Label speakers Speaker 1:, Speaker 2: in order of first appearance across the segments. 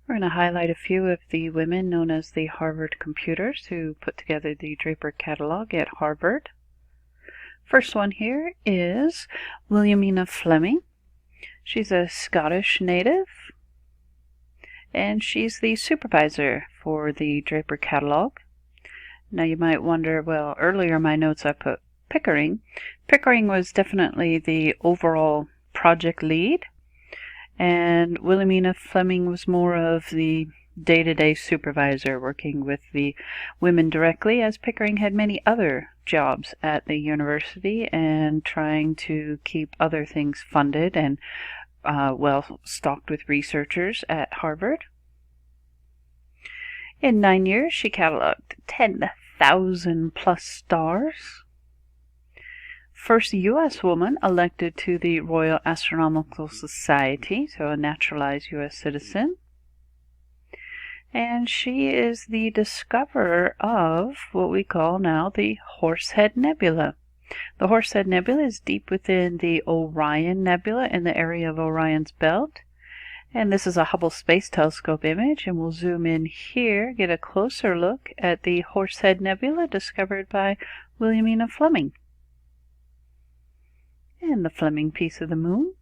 Speaker 1: We're going to highlight a few of the women known as the Harvard computers who put together the Draper catalog at Harvard. First one here is Williamina Fleming. She's a Scottish native, and she's the supervisor for the Draper catalog. Now you might wonder, well, earlier in my notes I put Pickering. Pickering was definitely the overall project lead, and Williamina Fleming was more of the day-to-day supervisor, working with the women directly, as Pickering had many other jobs at the university and trying to keep other things funded and well stocked with researchers at Harvard. In 9 years, she cataloged 10,000 plus stars. First U.S. woman elected to the Royal Astronomical Society, so a naturalized U.S. citizen. And she is the discoverer of what we call now the Horsehead Nebula. The Horsehead Nebula is deep within the Orion Nebula in the area of Orion's belt. And this is a Hubble Space Telescope image, and we'll zoom in here, get a closer look at the Horsehead Nebula discovered by Williamina Fleming. And the Fleming piece of the moon.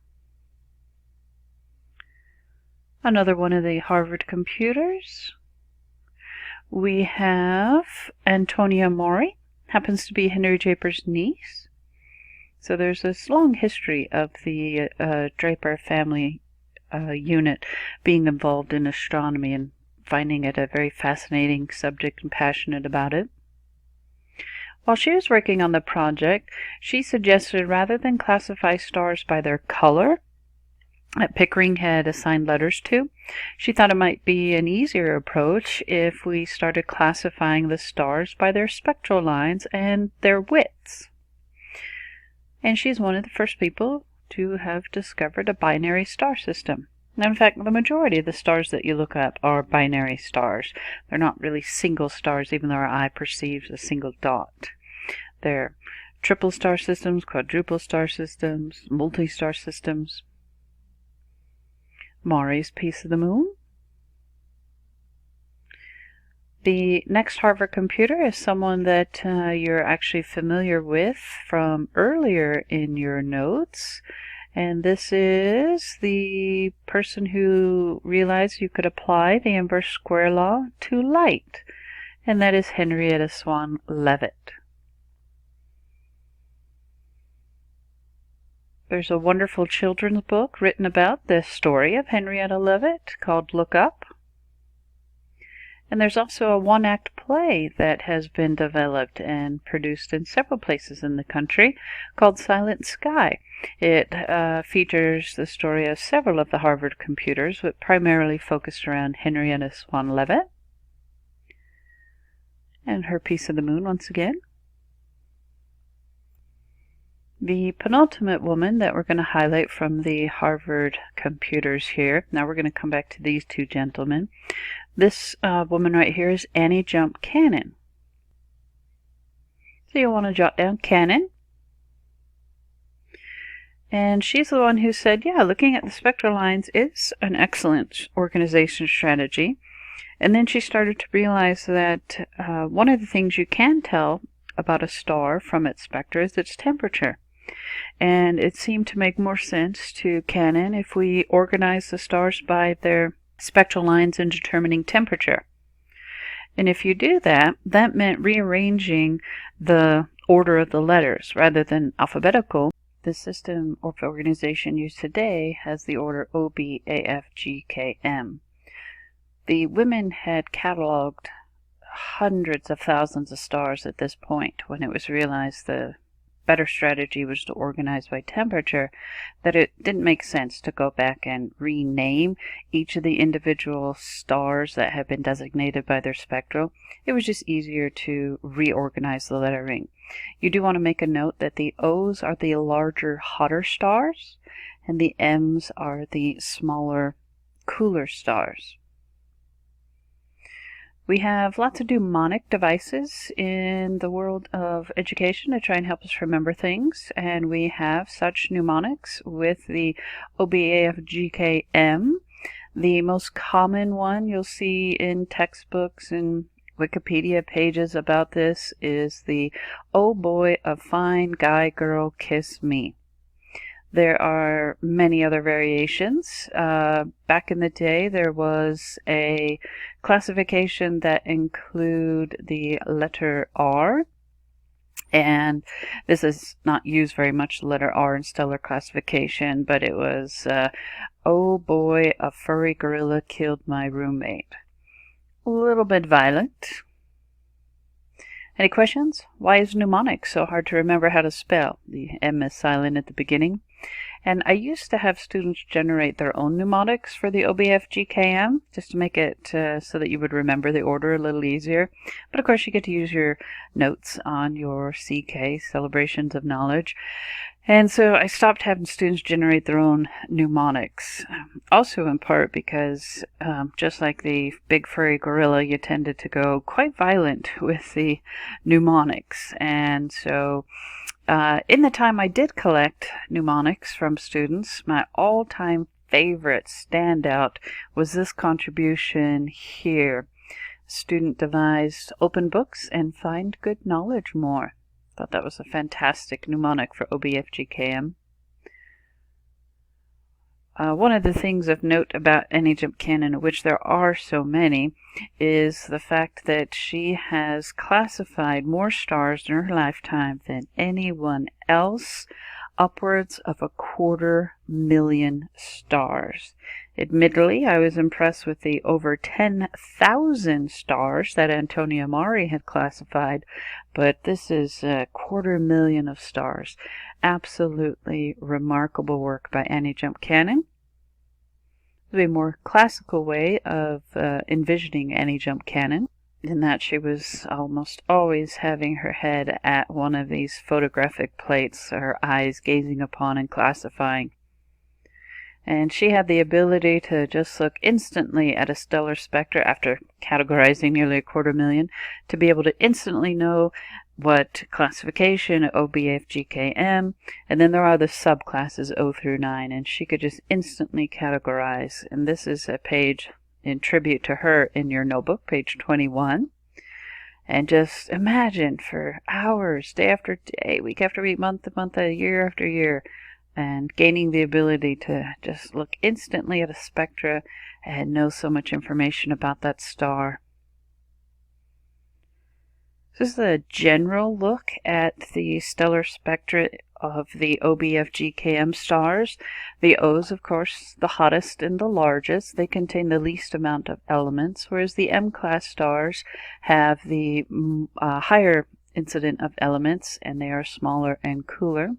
Speaker 1: Another one of the Harvard computers. We have Antonia Maury, happens to be Henry Draper's niece. So there's this long history of the Draper family unit being involved in astronomy and finding it a very fascinating subject and passionate about it. While she was working on the project, she suggested rather than classify stars by their color that Pickering had assigned letters to, she thought it might be an easier approach if we started classifying the stars by their spectral lines and their widths. And she's one of the first people to have discovered a binary star system. Now, in fact, the majority of the stars that you look at are binary stars. They're not really single stars, even though our eye perceives a single dot. They're triple star systems, quadruple star systems, multi-star systems. Maury's piece of the moon. The next Harvard computer is someone that you're actually familiar with from earlier in your notes. And this is the person who realized you could apply the inverse square law to light. And that is Henrietta Swan Leavitt. There's a wonderful children's book written about the story of Henrietta Leavitt called Look Up. And there's also a one-act play that has been developed and produced in several places in the country called Silent Sky. It features the story of several of the Harvard computers, but primarily focused around Henrietta Swan Leavitt. And her piece of the moon once again. The penultimate woman that we're going to highlight from the Harvard computers here, now we're going to come back to these two gentlemen. This woman right here is Annie Jump Cannon. So you'll want to jot down Cannon. And she's the one who said, yeah, looking at the spectral lines is an excellent organization strategy. And then she started to realize that one of the things you can tell about a star from its spectra is its temperature. And it seemed to make more sense to Cannon if we organize the stars by their spectral lines in determining temperature. And if you do that, that meant rearranging the order of the letters rather than alphabetical. The system of organization used today has the order O, B, A, F, G, K, M. The women had cataloged hundreds of thousands of stars at this point when it was realized the better strategy was to organize by temperature, that it didn't make sense to go back and rename each of the individual stars that had been designated by their spectral. It was just easier to reorganize the lettering. You do want to make a note that the O's are the larger, hotter stars, and the M's are the smaller, cooler stars. We have lots of mnemonic devices in the world of education to try and help us remember things, and we have such mnemonics with the OBAFGKM The most common one you'll see in textbooks and Wikipedia pages about this is the "Oh boy, a fine guy girl, kiss me." There are many other variations. Back in the day, there was a classification that include the letter R, and this is not used very much, the letter R in stellar classification, but it was, "Oh boy, a furry gorilla killed my roommate." A little bit violent. Any questions? Why is mnemonics so hard to remember how to spell? The M is silent at the beginning. And I used to have students generate their own mnemonics for the OBFGKM, just to make it so that you would remember the order a little easier. But of course you get to use your notes on your CK, Celebrations of Knowledge. And so I stopped having students generate their own mnemonics. Also in part because, just like the big furry gorilla, you tended to go quite violent with the mnemonics. And so in the time I did collect mnemonics from students, my all-time favorite standout was this contribution here. Student devised "Open books and find good knowledge more." Thought that was a fantastic mnemonic for OBFGKM. One of the things of note about Annie Jump Cannon, of which there are so many, is the fact that she has classified more stars in her lifetime than anyone else, upwards of 250,000 stars. Admittedly, I was impressed with the over 10,000 stars that Antonia Mari had classified, but this is 250,000 of stars. Absolutely remarkable work by Annie Jump Cannon. There's a more classical way of envisioning Annie Jump Cannon, in that she was almost always having her head at one of these photographic plates, her eyes gazing upon and classifying. And she had the ability to just look instantly at a stellar spectra after categorizing nearly 250,000, to be able to instantly know what classification, OBFGKM, and then there are the subclasses O through 9, and she could just instantly categorize. And this is a page in tribute to her in your notebook, page 21. And just imagine for hours, day after day, week after week, month to month, year after year, and gaining the ability to just look instantly at a spectra and know so much information about that star. This is a general look at the stellar spectra of the OBFGKM stars. The O's, of course, the hottest and the largest. They contain the least amount of elements, whereas the M-class stars have the higher incident of elements, and they are smaller and cooler.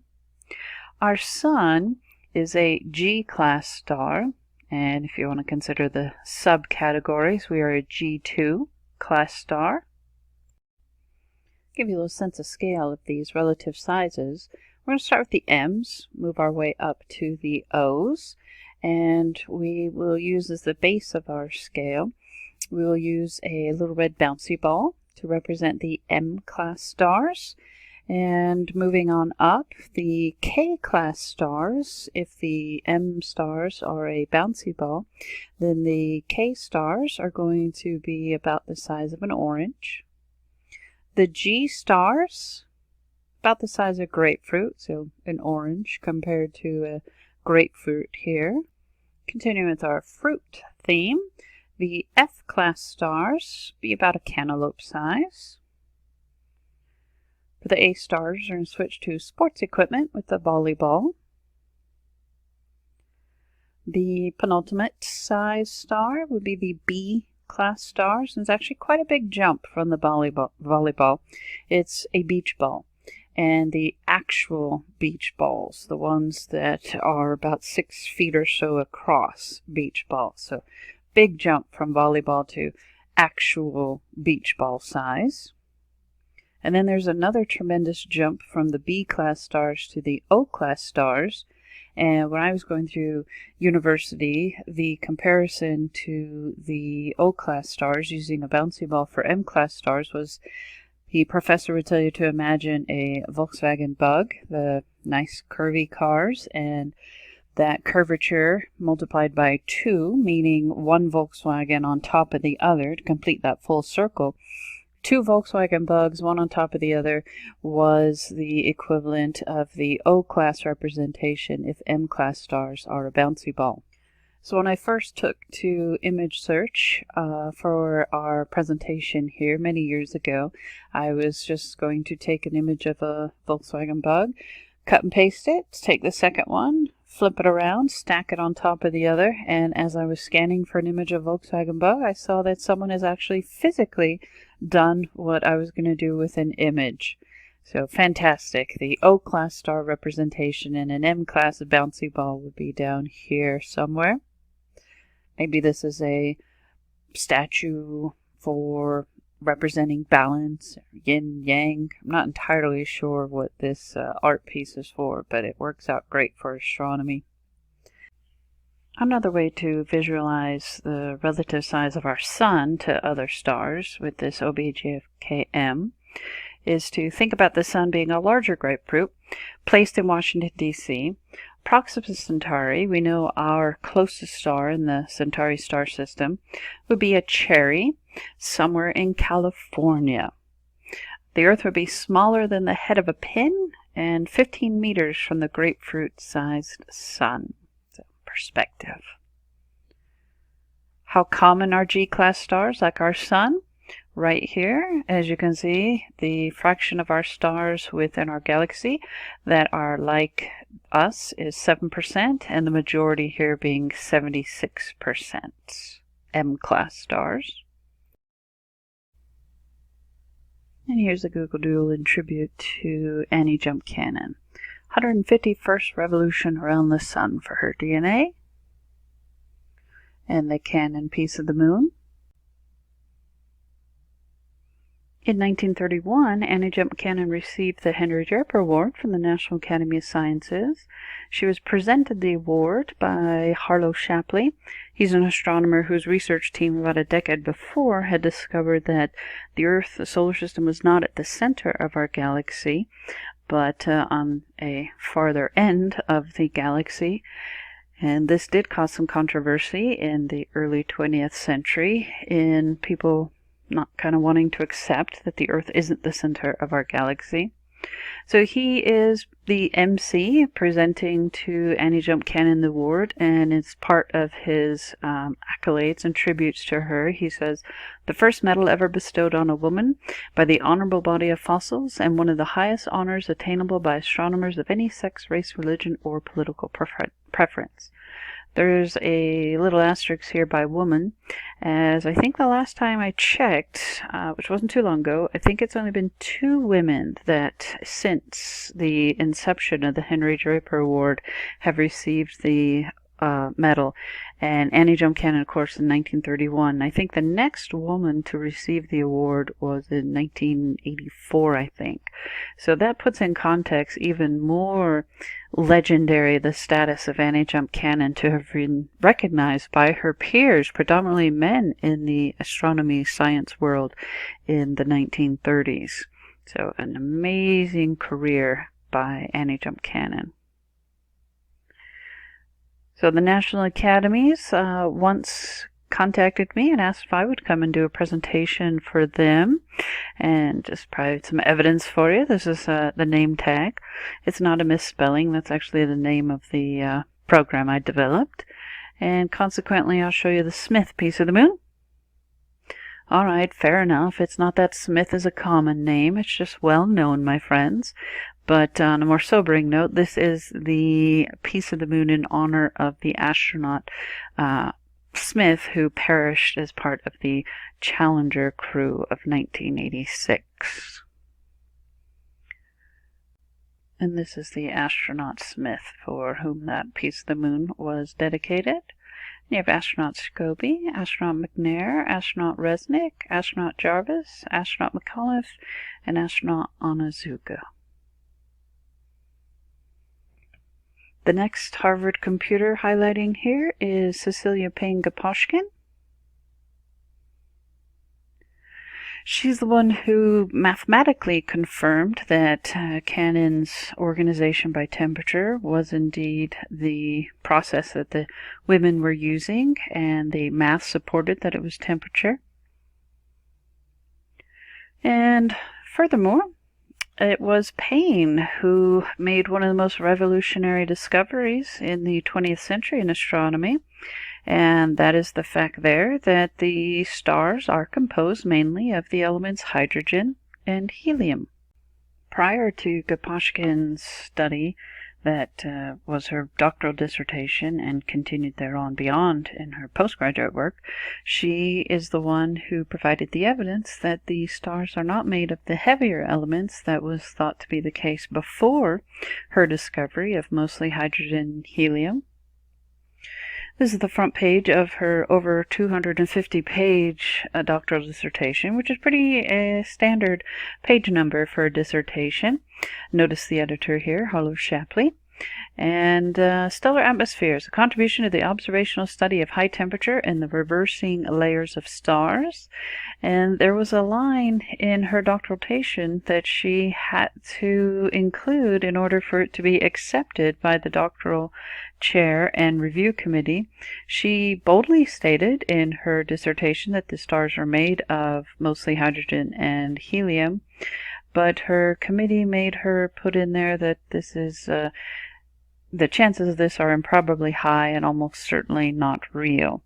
Speaker 1: Our Sun is a G-class star, and if you want to consider the subcategories, we are a G2 class star. Give you a little sense of scale of these relative sizes. We're going to start with the M's, move our way up to the O's, and we will use as the base of our scale, we will use a little red bouncy ball to represent the M-class stars. And moving on up, the K-class stars, if the M stars are a bouncy ball, then the K stars are going to be about the size of an orange. The G stars, about the size of grapefruit, so an orange compared to a grapefruit here. Continuing with our fruit theme, the F-class stars be about a cantaloupe size. For the A stars, we're going to switch to sports equipment with the volleyball. The penultimate size star would be the B-class stars, and it's actually quite a big jump from the volleyball. It's a beach ball, and the actual beach balls, the ones that are about 6 feet or so across, beach balls. So big jump from volleyball to actual beach ball size. And then there's another tremendous jump from the B-class stars to the O-class stars. And when I was going through university, the comparison to the O-class stars using a bouncy ball for M-class stars was, the professor would tell you to imagine a Volkswagen Bug, the nice curvy cars, and that curvature multiplied by 2, meaning one Volkswagen on top of the other to complete that full circle. 2 Volkswagen bugs, one on top of the other, was the equivalent of the O-class representation if M-class stars are a bouncy ball. So when I first took to image search for our presentation here many years ago, I was just going to take an image of a Volkswagen bug, cut and paste it, take the second one, flip it around, stack it on top of the other, and as I was scanning for an image of Volkswagen bug, I saw that someone has actually physically done what I was going to do with an image. So fantastic. The O-class star representation and an M-class bouncy ball would be down here somewhere. Maybe this is a statue for representing balance, yin yang. I'm not entirely sure what this art piece is for, but it works out great for astronomy. Another way to visualize the relative size of our sun to other stars with this OBJFKM is to think about the sun being a larger grapefruit placed in Washington, D.C. Proxima Centauri, we know our closest star in the Centauri star system, would be a cherry somewhere in California. The Earth would be smaller than the head of a pin and 15 meters from the grapefruit-sized sun. So, perspective. How common are G-class stars like our sun? Right here, as you can see, the fraction of our stars within our galaxy that are like us is 7%, and the majority here being 76% M-class stars. And here's a Google Doodle in tribute to Annie Jump Cannon. 151st revolution around the sun for her DNA. And the Cannon piece of the moon. In 1931, Annie Jump Cannon received the Henry Draper Award from the National Academy of Sciences. She was presented the award by Harlow Shapley. He's an astronomer whose research team about a decade before had discovered that the Earth, the solar system, was not at the center of our galaxy, but on a farther end of the galaxy. And this did cause some controversy in the early 20th century in people not kind of wanting to accept that the Earth isn't the center of our galaxy. So he is the MC presenting to Annie Jump Cannon the award, and it's part of his accolades and tributes to her. He says, "The first medal ever bestowed on a woman by the honorable body of fossils, and one of the highest honors attainable by astronomers of any sex, race, religion, or political preference." There's a little asterisk here by woman, as I think the last time I checked, which wasn't too long ago, I think it's only been 2 women that since the inception of the Henry Draper Award have received the medal, and Annie Jump Cannon, of course, in 1931. I think the next woman to receive the award was in 1984, I think. So that puts in context even more legendary the status of Annie Jump Cannon to have been recognized by her peers, predominantly men in the astronomy science world in the 1930s. So an amazing career by Annie Jump Cannon. So the National Academies once contacted me and asked if I would come and do a presentation for them, and just provide some evidence for you. This is the name tag. It's not a misspelling. That's actually the name of the program I developed, and consequently I'll show you the Smith piece of the moon. Alright, fair enough. It's not that Smith is a common name. It's just well known, my friends. But on a more sobering note, this is the piece of the moon in honor of the astronaut Smith, who perished as part of the Challenger crew of 1986. And this is the astronaut Smith for whom that piece of the moon was dedicated. You have astronaut Scobie, astronaut McNair, astronaut Resnick, astronaut Jarvis, astronaut McAuliffe, and astronaut Onizuka. The next Harvard computer highlighting here is Cecilia Payne-Gaposchkin. She's the one who mathematically confirmed that Cannon's organization by temperature was indeed the process that the women were using, and the math supported that it was temperature. And furthermore, it was Payne who made one of the most revolutionary discoveries in the 20th century in astronomy, and that is the fact there that the stars are composed mainly of the elements hydrogen and helium. Prior to Gaposchkin's study, that was her doctoral dissertation and continued thereon beyond in her postgraduate work, she is the one who provided the evidence that the stars are not made of the heavier elements that was thought to be the case before her discovery of mostly hydrogen and helium. This is the front page of her over 250-page doctoral dissertation, which is pretty standard page number for a dissertation. Notice the editor here, Harlow Shapley. And stellar atmospheres, a contribution to the observational study of high temperature and the reversing layers of stars. And there was a line in her doctoration that she had to include in order for it to be accepted by the doctoral chair and review committee. She boldly stated in her dissertation that the stars are made of mostly hydrogen and helium, but her committee made her put in there that this is the chances of this are improbably high and almost certainly not real.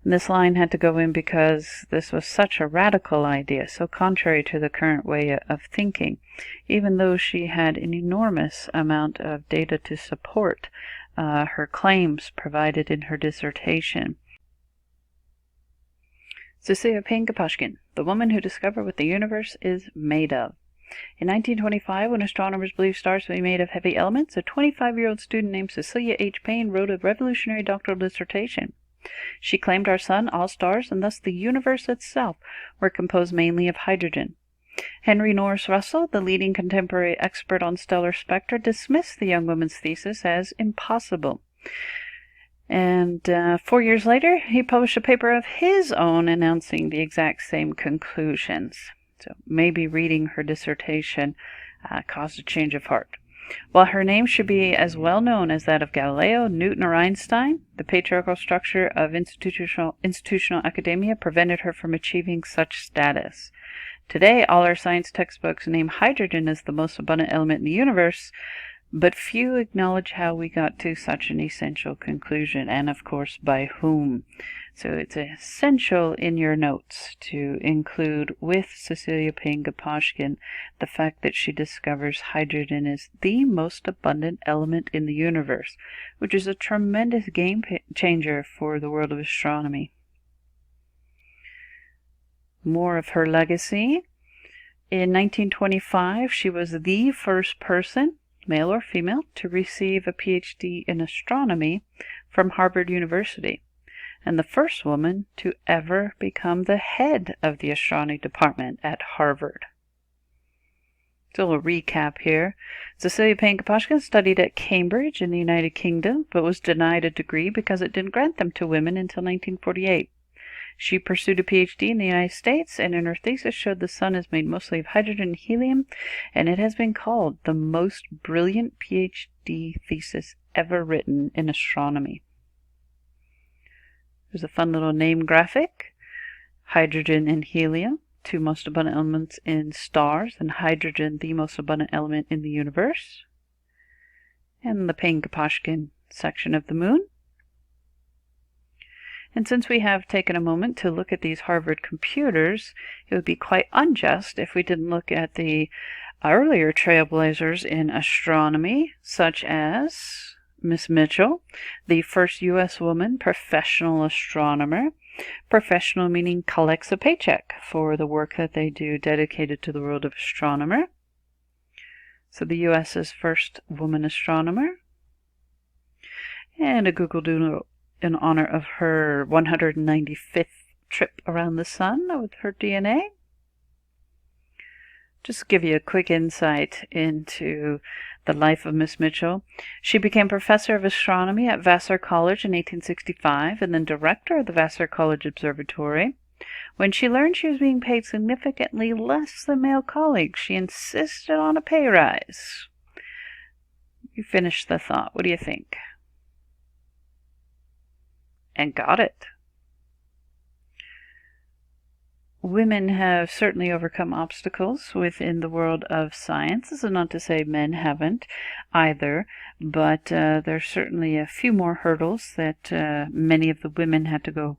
Speaker 1: And this line had to go in because this was such a radical idea, so contrary to the current way of thinking, even though she had an enormous amount of data to support her claims provided in her dissertation. Cecilia Payne-Gaposchkin, the woman who discovered what the universe is made of. In 1925, when astronomers believed stars to be made of heavy elements, a 25-year-old student named Cecilia H. Payne wrote a revolutionary doctoral dissertation. She claimed our sun, all stars, and thus the universe itself, were composed mainly of hydrogen. Henry Norris Russell, the leading contemporary expert on stellar spectra, dismissed the young woman's thesis as impossible. And 4 years later, he published a paper of his own announcing the exact same conclusions. So maybe reading her dissertation caused a change of heart. While her name should be as well known as that of Galileo, Newton, or Einstein, the patriarchal structure of institutional academia prevented her from achieving such status. Today, all our science textbooks name hydrogen as the most abundant element in the universe, but few acknowledge how we got to such an essential conclusion, and of course by whom. So it's essential in your notes to include with Cecilia Payne-Gaposchkin the fact that she discovers hydrogen is the most abundant element in the universe, which is a tremendous game changer for the world of astronomy. More of her legacy. In 1925, she was the first person, male or female, to receive a PhD in astronomy from Harvard University, and the first woman to ever become the head of the astronomy department at Harvard. So a little recap here. Cecilia Payne-Gaposchkin studied at Cambridge in the United Kingdom, but was denied a degree because it didn't grant them to women until 1948. She pursued a PhD in the United States, and in her thesis showed the sun is made mostly of hydrogen and helium, and it has been called the most brilliant PhD thesis ever written in astronomy. There's a fun little name graphic. Hydrogen and helium, two most abundant elements in stars, and hydrogen, the most abundant element in the universe. And the Payne-Gaposchkin section of the moon. And since we have taken a moment to look at these Harvard computers, it would be quite unjust if we didn't look at the earlier trailblazers in astronomy, such as Miss Mitchell, the first U.S. woman professional astronomer. Professional meaning collects a paycheck for the work that they do dedicated to the world of astronomer. So the U.S.'s first woman astronomer. And a Google Doodle in honor of her 195th trip around the sun with her DNA. Just give you a quick insight into the life of Miss Mitchell. She became professor of astronomy at Vassar College in 1865 and then director of the Vassar College Observatory. When she learned she was being paid significantly less than male colleagues, she insisted on a pay rise. You finish the thought. What do you think? And got it. Women have certainly overcome obstacles within the world of science. This is not to say men haven't either, but there's certainly a few more hurdles that many of the women had to go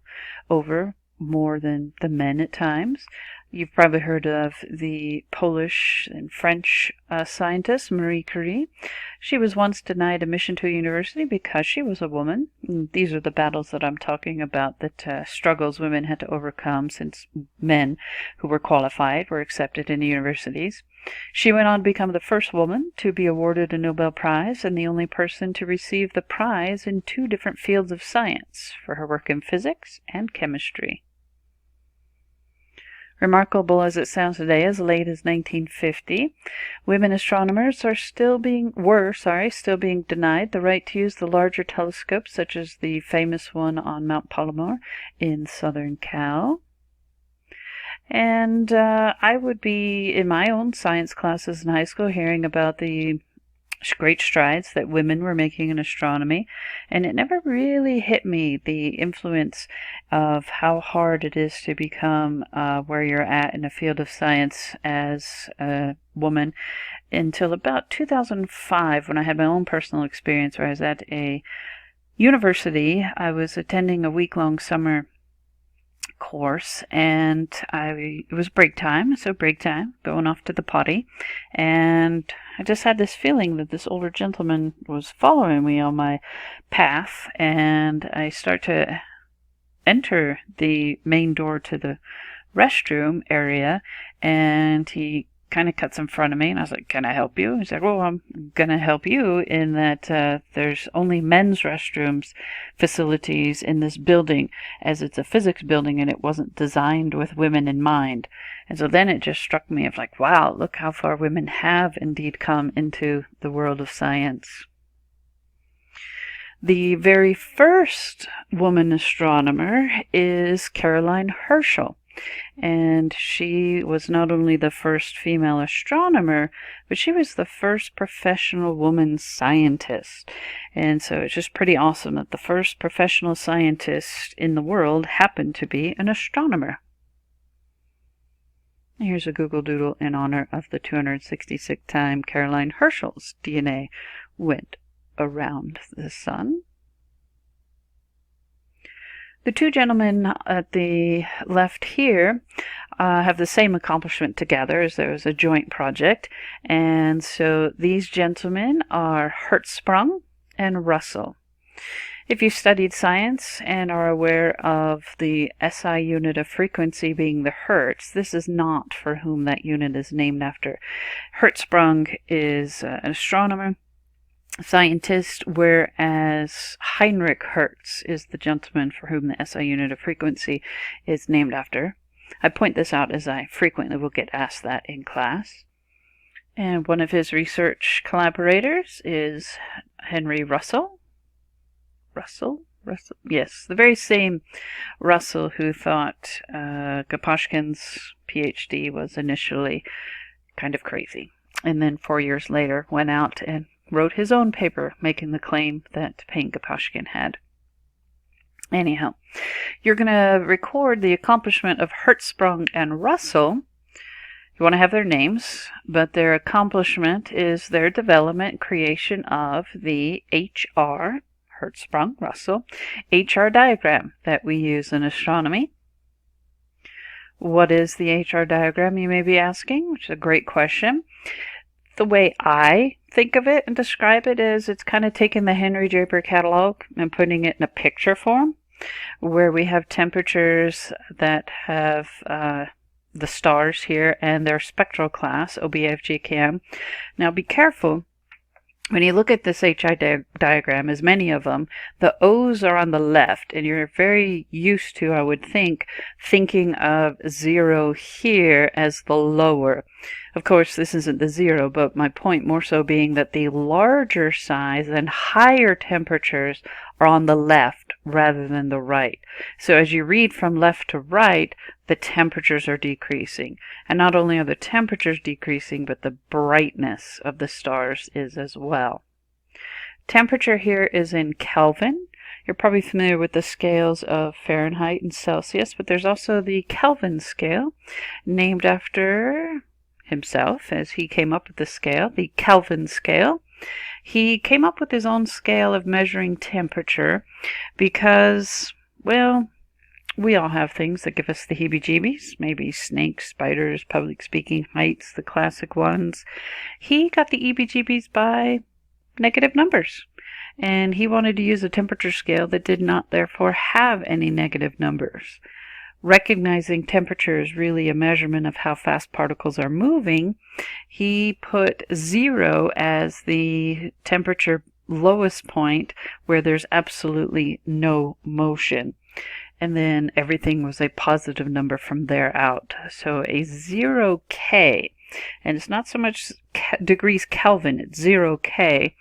Speaker 1: over, more than the men at times. You've probably heard of the Polish and French scientist Marie Curie. She was once denied admission to a university because she was a woman. And these are the battles that I'm talking about, that struggles women had to overcome since men who were qualified were accepted into universities. She went on to become the first woman to be awarded a Nobel Prize and the only person to receive the prize in 2 different fields of science for her work in physics and chemistry. Remarkable as it sounds today, as late as 1950, women astronomers were still being denied the right to use the larger telescopes, such as the famous one on Mount Palomar in southern Cal. And I would be, in my own science classes in high school, hearing about the great strides that women were making in astronomy, and it never really hit me the influence of how hard it is to become where you're at in a field of science as a woman until about 2005, when I had my own personal experience where I was at a university. I was attending a week-long summer course, and it was break time, going off to the potty, and I just had this feeling that this older gentleman was following me on my path, and I start to enter the main door to the restroom area, and he kind of cuts in front of me, and I was like, "Can I help you?" He's like, "Well, I'm gonna help you in that there's only men's restrooms facilities in this building, as it's a physics building and it wasn't designed with women in mind." And so then it just struck me of like, wow, look how far women have indeed come into the world of science. The very first woman astronomer is Caroline Herschel. And she was not only the first female astronomer, but she was the first professional woman scientist. And so it's just pretty awesome that the first professional scientist in the world happened to be an astronomer. Here's a Google Doodle in honor of the 266th time Caroline Herschel's DNA went around the sun. The 2 gentlemen at the left here have the same accomplishment together, as there was a joint project. And so these gentlemen are Hertzsprung and Russell. If you've studied science and are aware of the SI unit of frequency being the Hertz, this is not for whom that unit is named after. Hertzsprung is an astronomer, scientist, whereas Heinrich Hertz is the gentleman for whom the SI unit of frequency is named after. I point this out as I frequently will get asked that in class. And one of his research collaborators is Henry Russell. Russell? Yes, the very same Russell who thought Gaposchkin's PhD was initially kind of crazy, and then 4 years later went out and wrote his own paper making the claim that Payne Gaposchkin had. Anyhow, you're going to record the accomplishment of Hertzsprung and Russell. You want to have their names, but their accomplishment is their development, creation of the HR, Hertzsprung, Russell, HR diagram that we use in astronomy. What is the HR diagram, you may be asking, which is a great question. The way I think of it and describe it is it's kind of taking the Henry Draper catalog and putting it in a picture form, where we have temperatures that have the stars here and their spectral class, OBFGKM. Now be careful. When you look at this HI diagram, as many of them, the O's are on the left, and you're very used to, I would think, thinking of 0 here as the lower. Of course, this isn't the 0, but my point more so being that the larger size and higher temperatures are on the left rather than the right. So as you read from left to right, the temperatures are decreasing. And not only are the temperatures decreasing, but the brightness of the stars is as well. Temperature here is in Kelvin. You're probably familiar with the scales of Fahrenheit and Celsius, but there's also the Kelvin scale, named after himself as he came up with the scale, the Kelvin scale. He came up with his own scale of measuring temperature because, well, we all have things that give us the heebie-jeebies, maybe snakes, spiders, public speaking, heights, the classic ones. He got the heebie-jeebies by negative numbers, and he wanted to use a temperature scale that did not therefore have any negative numbers. Recognizing temperature is really a measurement of how fast particles are moving, he put 0 as the temperature lowest point where there's absolutely no motion. And then everything was a positive number from there out. So a 0K, and it's not so much degrees Kelvin, it's 0K,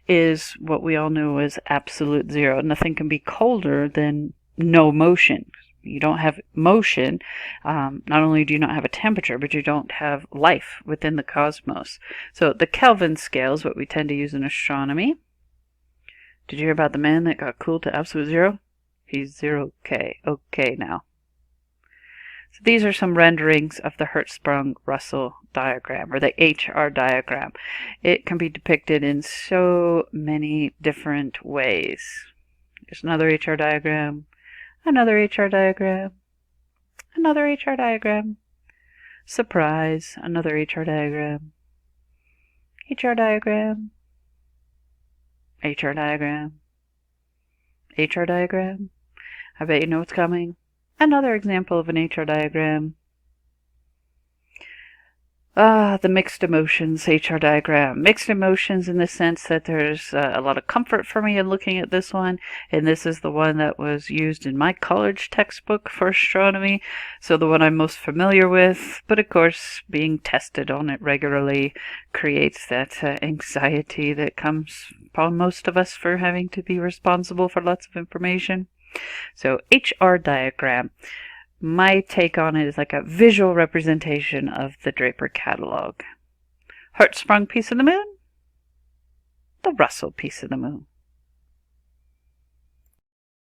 Speaker 1: is what we all know as absolute zero. Nothing can be colder than no motion. You don't have motion. Not only do you not have a temperature, but you don't have life within the cosmos. So the Kelvin scale is what we tend to use in astronomy. Did you hear about the man that got cooled to absolute zero? He's 0K. Okay now. So these are some renderings of the Hertzsprung-Russell diagram, or the HR diagram. It can be depicted in so many different ways. There's another HR diagram, another HR diagram, another HR diagram. Surprise, another HR diagram. HR diagram. HR diagram. HR diagram. I bet you know what's coming. Another example of an HR diagram. The mixed emotions HR diagram. Mixed emotions in the sense that there's a lot of comfort for me in looking at this one, and this is the one that was used in my college textbook for astronomy, so the one I'm most familiar with, but of course being tested on it regularly creates that anxiety that comes upon most of us for having to be responsible for lots of information. So HR diagram. My take on it is like a visual representation of the Draper catalog. Hertzsprung piece of the moon, the Russell piece of the moon.